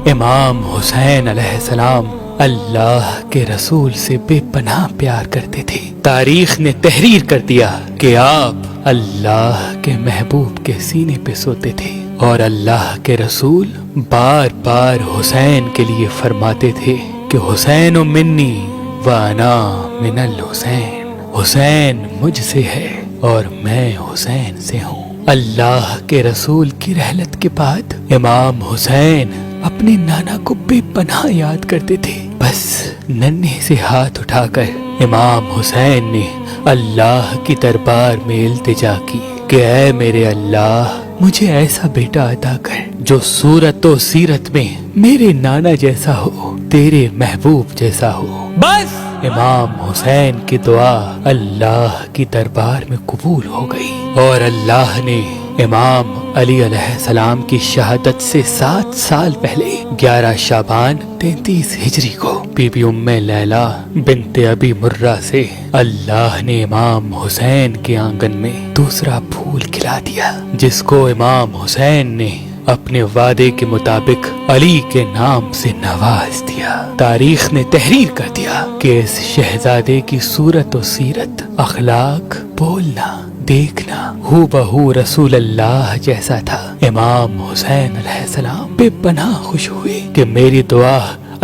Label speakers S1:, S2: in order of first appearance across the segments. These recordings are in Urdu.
S1: امام حسین علیہ السلام اللہ کے رسول سے بے پناہ پیار کرتے تھے۔ تاریخ نے تحریر کر دیا کہ آپ اللہ کے محبوب کے سینے پہ سوتے تھے، اور اللہ کے رسول بار بار حسین کے لیے فرماتے تھے کہ حسین منی وانا من الحسین، حسین مجھ سے ہے اور میں حسین سے ہوں۔ اللہ کے رسول کی رحلت کے بعد امام حسین اپنے نانا کو بے پناہ یاد کرتے تھے۔ بس ننھے سے ہاتھ اٹھا کر امام حسین نے اللہ کی دربار میں التجا کی کہ اے میرے اللہ، مجھے ایسا بیٹا عطا کر جو صورت و سیرت میں میرے نانا جیسا ہو، تیرے محبوب جیسا ہو۔ بس امام حسین کی دعا اللہ کی دربار میں قبول ہو گئی، اور اللہ نے امام علی علیہ السلام کی شہادت سے 7 سال پہلے 11 شعبان 33 ہجری کو بی بی ام لیلہ بنت ابی مرہ سے اللہ نے امام حسین کے آنگن میں دوسرا پھول کھلا دیا، جس کو امام حسین نے اپنے وعدے کے مطابق علی کے نام سے نواز دیا۔ تاریخ نے تحریر کر دیا کہ اس شہزادے کی صورت و سیرت، اخلاق، بولنا، دیکھنا ہو بہو رسول اللہ جیسا تھا۔ امام حسین علیہ السلام بے پناہ خوش ہوئے کہ میری دعا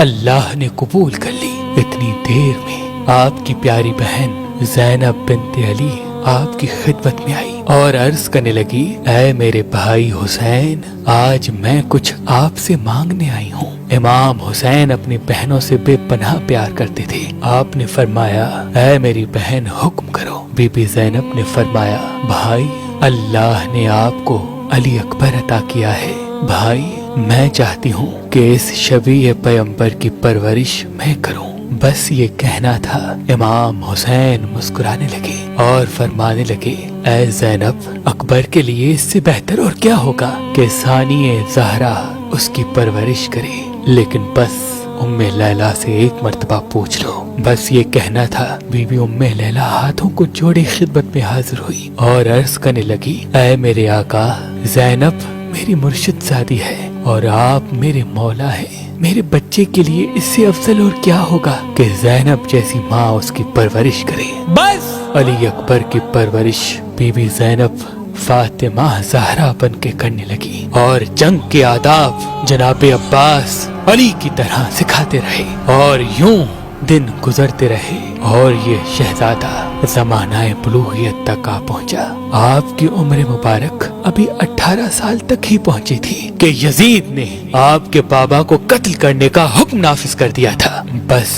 S1: اللہ نے قبول کر لی۔ اتنی دیر میں آپ کی پیاری بہن زینب بنت علی آپ کی خدمت میں آئی اور عرض کرنے لگی، اے میرے بھائی حسین، آج میں کچھ آپ سے مانگنے آئی ہوں۔ امام حسین اپنی بہنوں سے بے پناہ پیار کرتے تھے۔ آپ نے فرمایا، اے میری بہن حکم کرو۔ بی بی زینب نے فرمایا، بھائی، اللہ نے آپ کو علی اکبر عطا کیا ہے۔ بھائی، میں چاہتی ہوں کہ اس شبیہ پیغمبر کی پرورش میں کروں۔ بس یہ کہنا تھا۔ امام حسین مسکرانے لگے اور فرمانے لگے، اے زینب، اکبر کے لیے اس سے بہتر اور کیا ہوگا کہ ثانی زہرا اس کی پرورش کرے، لیکن بس ام لیلہ سے ایک مرتبہ پوچھ لو۔ بس یہ کہنا تھا۔ بی بی ام لیلہ ہاتھوں کو جوڑے خدمت میں حاضر ہوئی اور عرض کرنے لگی، اے میرے آقا، زینب میری مرشد زادی ہے اور آپ میرے مولا ہیں۔ میرے بچے کے لیے اس سے افضل اور کیا ہوگا کہ زینب جیسی ماں اس کی پرورش کرے۔ بس علی اکبر کی پرورش بی بی زینب فاطمہ زہرا بن کے کرنے لگی، اور جنگ کے آداب جناب عباس علی کی طرح سکھاتے رہے، اور یوں دن گزرتے رہے، اور یہ شہزادہ زمانہ بلوغیت تک آ پہنچا۔ آپ کی عمر مبارک ابھی 18 سال تک ہی پہنچی تھی کہ یزید نے آپ کے بابا کو قتل کرنے کا حکم نافذ کر دیا تھا۔ بس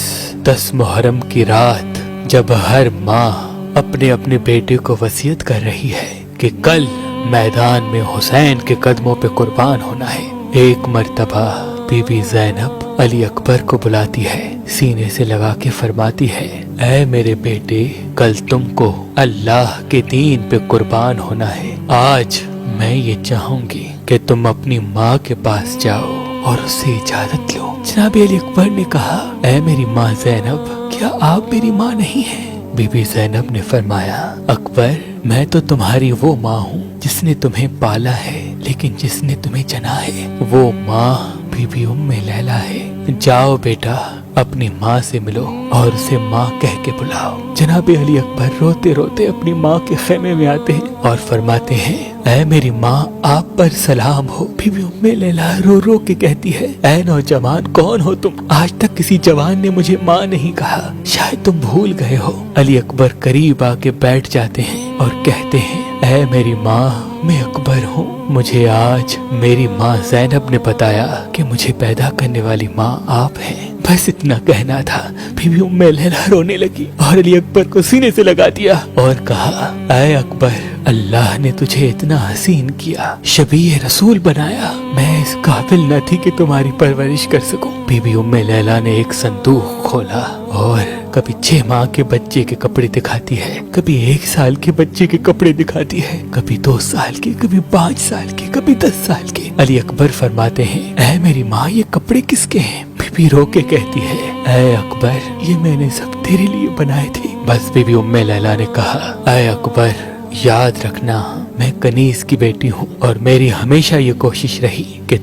S1: 10 محرم کی رات جب ہر ماں اپنے اپنے بیٹے کو وصیت کر رہی ہے کہ کل میدان میں حسین کے قدموں پہ قربان ہونا ہے، ایک مرتبہ بی بی زینب علی اکبر کو بلاتی ہے، سینے سے لگا کے فرماتی ہے، اے میرے بیٹے، کل تم کو اللہ کے دین پہ قربان ہونا ہے۔ آج میں یہ چاہوں گی کہ تم اپنی ماں کے پاس جاؤ اور اس سے اجازت لو۔ جناب علی اکبر نے کہا، اے میری ماں زینب، کیا آپ میری ماں نہیں ہیں؟ بی بی زینب نے فرمایا، اکبر، میں تو تمہاری وہ ماں ہوں جس نے تمہیں پالا ہے، لیکن جس نے تمہیں جنا ہے وہ ماں بی بی ام لیلہ ہے۔ جاؤ بیٹا، اپنی ماں سے ملو اور اسے ماں کہہ کے بلاؤ۔ جناب علی اکبر روتے روتے اپنی ماں کے خیمے میں آتے ہیں اور فرماتے ہیں، اے میری ماں، آپ پر سلام ہو۔ بی بی ام لیلہ رو رو کے کہتی ہے، اے نوجوان، کون ہو تم؟ آج تک کسی جوان نے مجھے ماں نہیں کہا، شاید تم بھول گئے ہو۔ علی اکبر قریب آ کے بیٹھ جاتے ہیں اور کہتے ہیں، اے میری ماں، میں اکبر ہوں۔ مجھے آج میری ماں زینب نے بتایا کہ مجھے پیدا کرنے والی ماں آپ ہیں۔ بس اتنا کہنا تھا۔ بی بی ام لیلہ رونے لگی اور علی اکبر کو سینے سے لگا دیا اور کہا، اے اکبر، اللہ نے تجھے اتنا حسین کیا، شبیہ رسول بنایا، میں اس قابل نہ تھی کہ تمہاری پرورش کر سکوں۔ بی بی ام لیلہ نے ایک صندوق کھولا اور کبھی 6 ماہ کے بچے کے کپڑے دکھاتی ہے، کبھی 1 سال کے بچے کے کپڑے دکھاتی ہے، کبھی 2 سال کے، کبھی 5 سال کے، کبھی 10 سال کے۔ علی اکبر فرماتے ہیں، اے میری ماں، یہ کپڑے کس کے ہیں؟ بی بی رو کے کہتی ہے، اے اکبر، یہ میں نے سب تیرے لیے بنائے تھے۔ بس بی بی ام لیلہ نے کہا، اے اکبر، یاد رکھنا، میں کنیز کی بیٹی ہوں اور میری ہمیشہ یہ کوشش رہی کہ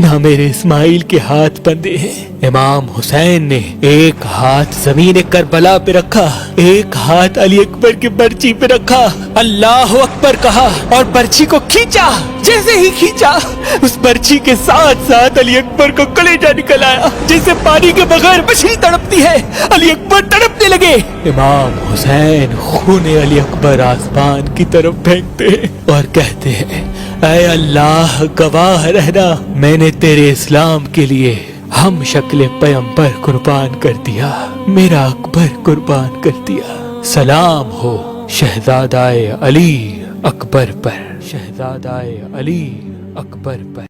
S1: نہ میرے اسماعیل کے ہاتھ بندھے ہیں۔ امام حسین نے ایک ہاتھ زمین کربلا پہ رکھا، ایک ہاتھ علی اکبر کی برچی پہ رکھا، اللہ اکبر کہا اور برچی کو کھینچا۔ جیسے ہی کھینچا اس برچی کے ساتھ ساتھ علی اکبر کو کلیجہ نکل آیا، جیسے پانی کے بغیر مچھلی تڑپتی ہے، علی اکبر تڑپنے لگے۔ امام حسین خون علی اکبر آسمان کی طرف پھینکتے ہیں اور کہتے ہیں اے اللہ گواہ رہنا، میں نے تیرے اسلام کے لیے ہم شکل پیغمبر قربان کر دیا، میرا اکبر قربان کر دیا۔ سلام ہو شہزادہ علی اکبر پر، شہزادہ علی اکبر پر۔